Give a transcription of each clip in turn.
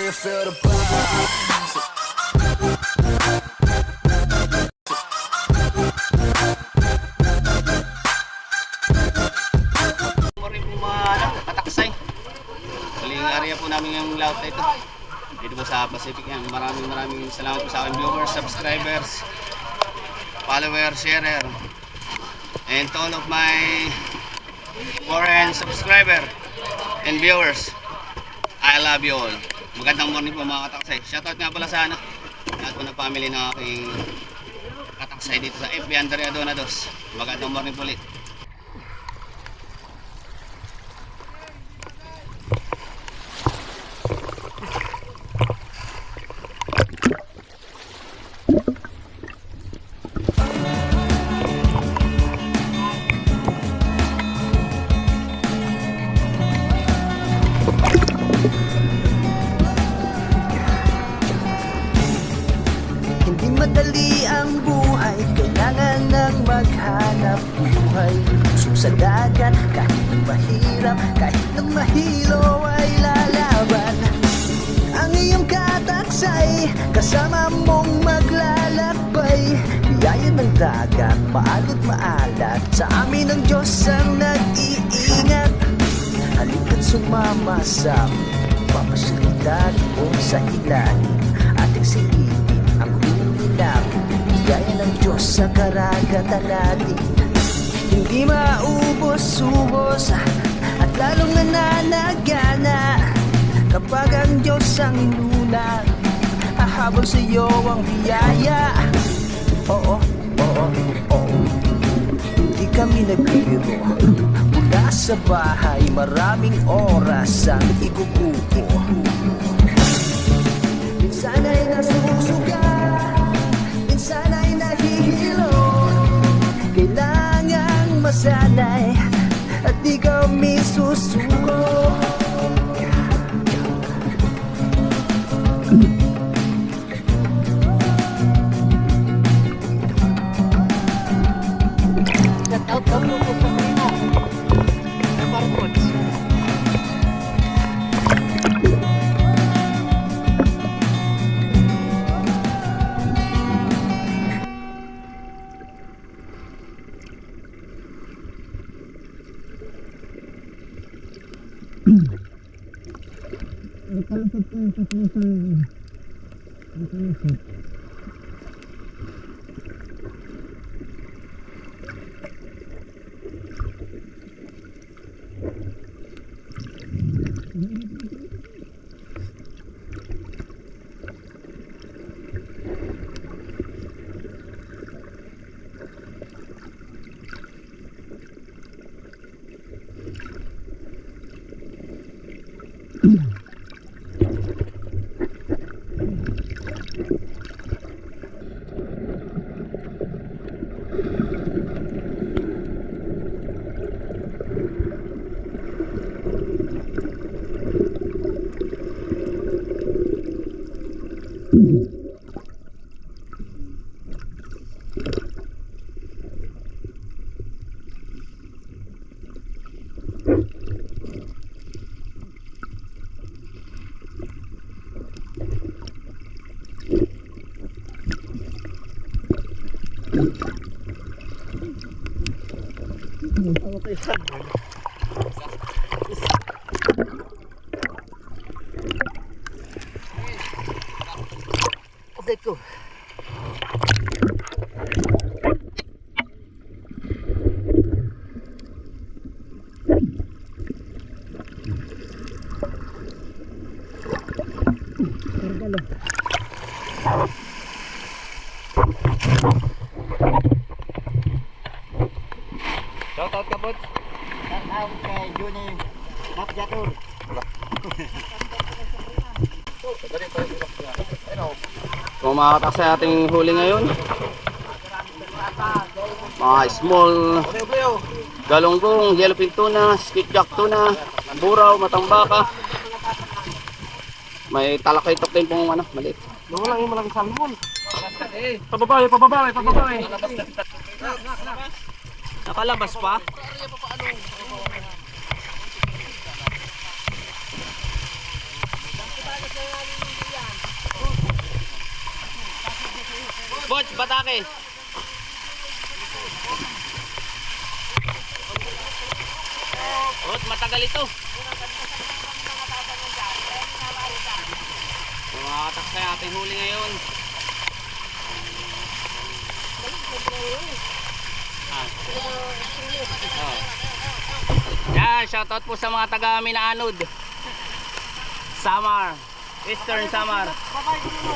you feel the buzz. Morning po mga kataksay. Maling area po namin yung layout na ito. Dito po sa Pacific yan. Maraming salamat po sa aking viewers, subscribers, followers, sharer, and to all of my foreign subscriber and viewers. I love you all. Magandang morning po mga kataksay. Shoutout nga pala sa lahat po ng family ng aking kataksay dito sa FB Andrea Donados. Magandang morning po ulit. Hindi madali ang buhay, kailangan ng maghanap buhay. Lusog sa dagat, kahit ng mahirap, kahit ng mahilo ay lalaban. Ang iyong kataksay, kasama mong maglalakbay. Biyaya ng dagat, maalot maalat, sa amin ang Diyos ang nag-iingat. Halika't sumama sa papasilidad o sa ilalim, ating silipin ang ulilapin. Biyaya ng Diyos sa karagatan natin, hindi maubos-ubos at lalong nananagana. Kapag ang Diyos ang inuna, hahabol sa iyo ang biyaya. Oo, oo, oo, hindi kami nagbibiro. Mula sa bahay, maraming oras ang igugupo. Minsan ay nasusuga, minsan ay nahihilo. Kailangang masanay at di kami susuko. Update ko. Shoutout ka po. Shoutout kay Juni Mapjatur. Kung makakatak sa ating huli ngayon, mga small galunggong, yellowfin tuna, skipjack tuna, buraw, matambaka. May talakay-tok din pong maliit. Doon lang yung malaking salmon. Pababae. Nakalabas pa? Bots, batake. Bots, matagal ito. Mga kataksa yung ating huli ngayon. Yan, shoutout po sa mga taga Minaanod. Samar, Eastern Samar. Babay ko dito.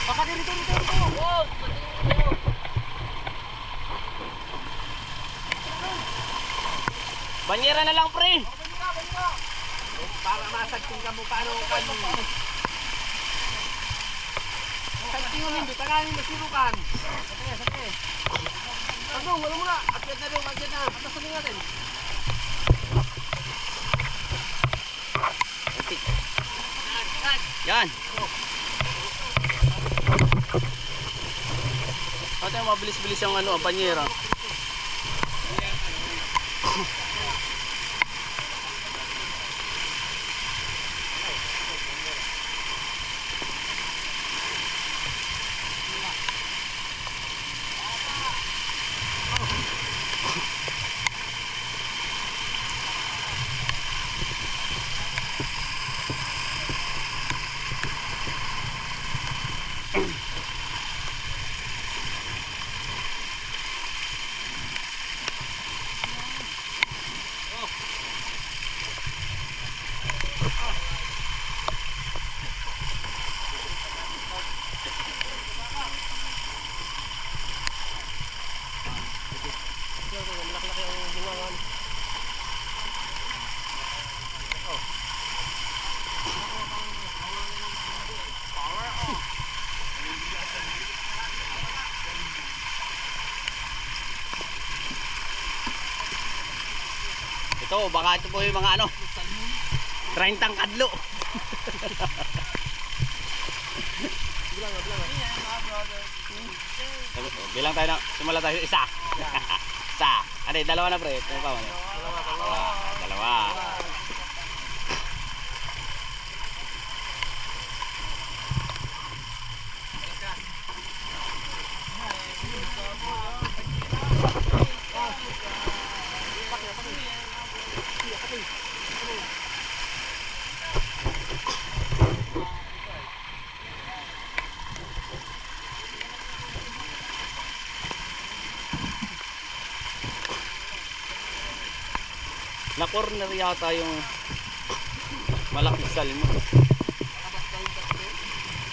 Baka dito. Banyera na lang, pre. Para masagting ka mo paano kan. Sagting mo hindi taganin masirukan. Sige. Ano, wala mo na. Akyat na rin, akyat na. Atas na natin. Yan. Ate, mabilis-bilis yung ano, banyera. Ito, baka ito po yung mga ano 30 kadlo. Bilang tayo na, simula tayo isa. Isa. Ano, dalawa na pre. Ito pa man. Dalawa. Na corner yata yung malaking salmon.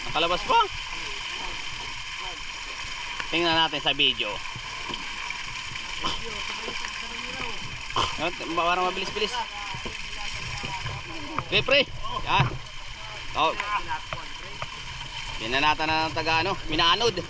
Nakalabas pa? Tingnan natin sa video. Parang mabilis-bilis. Okay, pre. Yan. Oh. Binanata na ng taga ano, Minaanod.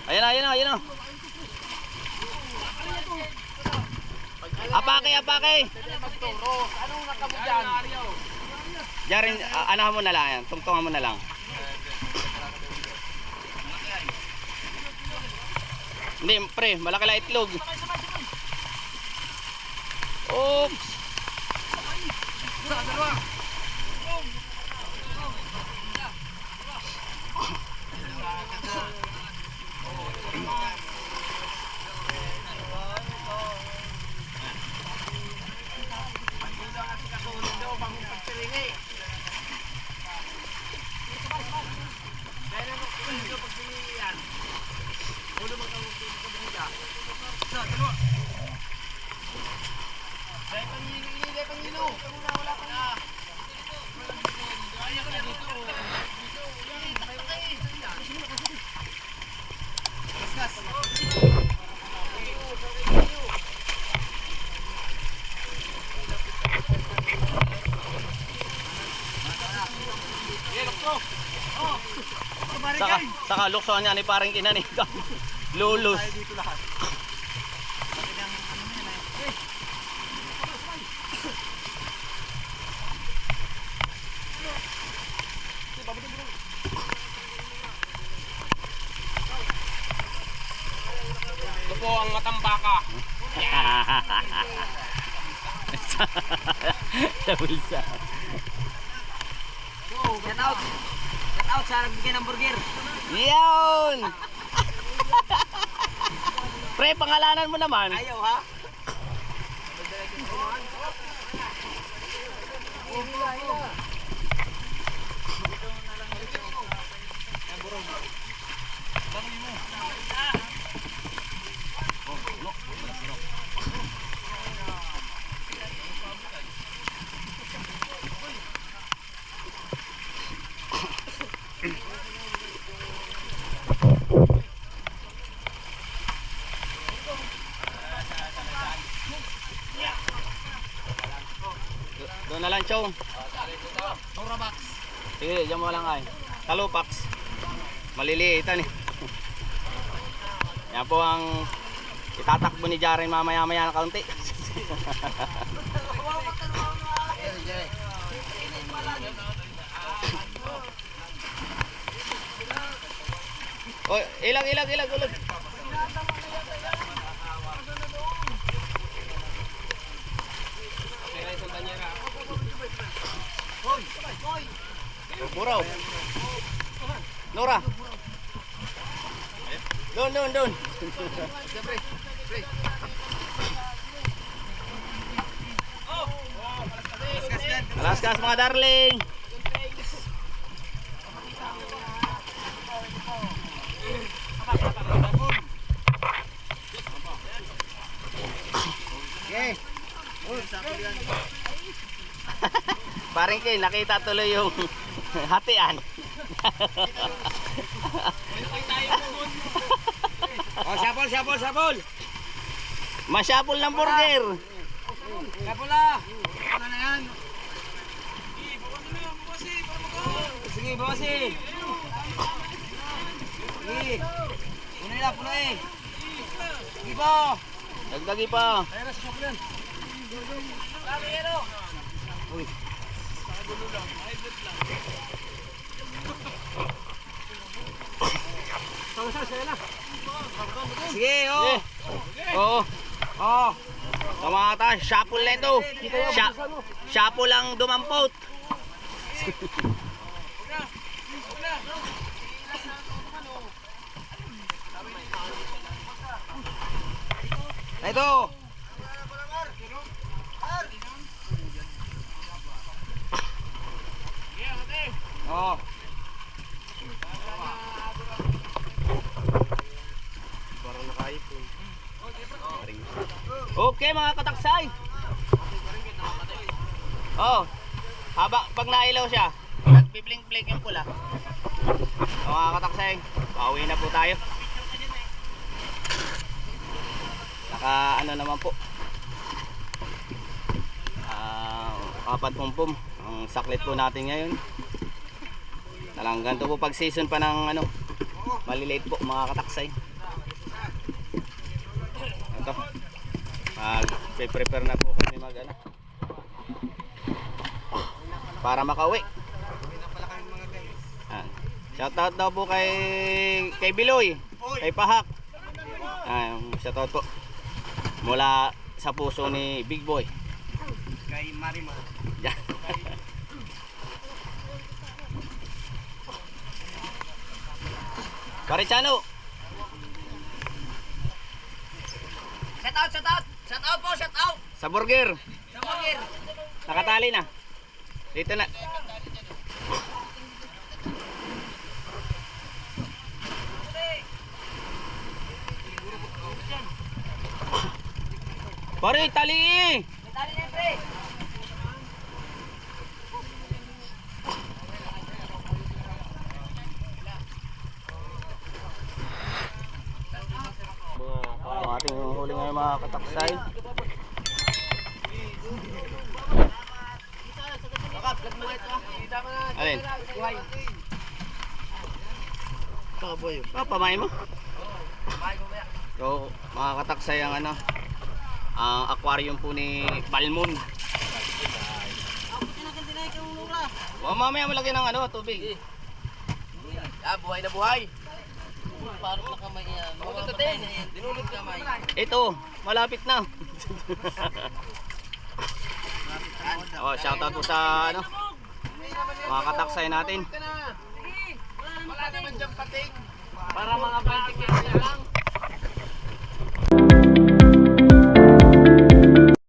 Ayan na. Apake. Anong nakamo dyan? Diyan rin, anahan mo na lang yan. Tungtungan mo na lang. Hindi, pre, malaki lang itlog. Oops. Saka lukso niya ni parang kinan eh. Lulus. Dito lahat. po ang matambaka. Sa bulsa. Shout out. Shout out sa nagbigay ng burger. Yun! Pre, pangalanan mo naman. Ayaw ha? Doon na lang, Chong. Norabox. Sige, dyan mo lang ay. Talupax. Maliliitan eh. Yan po ang itatakbo ni Jaren mamaya-maya na kaunti. Oh, ilag. Buraw. Nora. Doon. Alaskas mga darling. Okay. Paring Kay, nakita tuloy yung hatian. Oh, sabol. Masyapol ng burger. Sabol la. Ano na yan? Sige, bawasin. Sige. Punoy. Sige po. Dagdagi pa. Uy. Sige, oh. Oo. Oh. Tumata, syapol na ito. Syapol lang dumampot. Ito. Oh. Okay mga kataksay. Oh. Pag nailaw siya, nagbi-blink-blink yung pula. Mga kataksay, pauwi na po tayo. Ano naman po. 4 pumpum ang saklit po natin ngayon. Ganito po pag season pa ng maliliit po mga kataksay. Ito. Prepare na po kami para makauwi. Shoutout daw po kay Biloy, kay Pahak. Shoutout po mula sa puso ni Big Boy. Kay Marima. Yeah. Parichano. Shout out. Sa burger. Sa burger. Nakatali na. Dito na. Pare, tali! Tali na, pre. Ang ating huli ngayon mga kataksay. Alin? Pamay mo? So, mga kataksay ang ang aquarium po ni Balmon. Mamaya malagyan ng tubig. Buhay na buhay. Parang na kamay yan. Mga patay na yan. Dinulot kamay. Ito, malapit na. Oh, shoutout po sa ano, mga kataksay natin. Wala naman dyan pating. Para mga 20 kilo lang.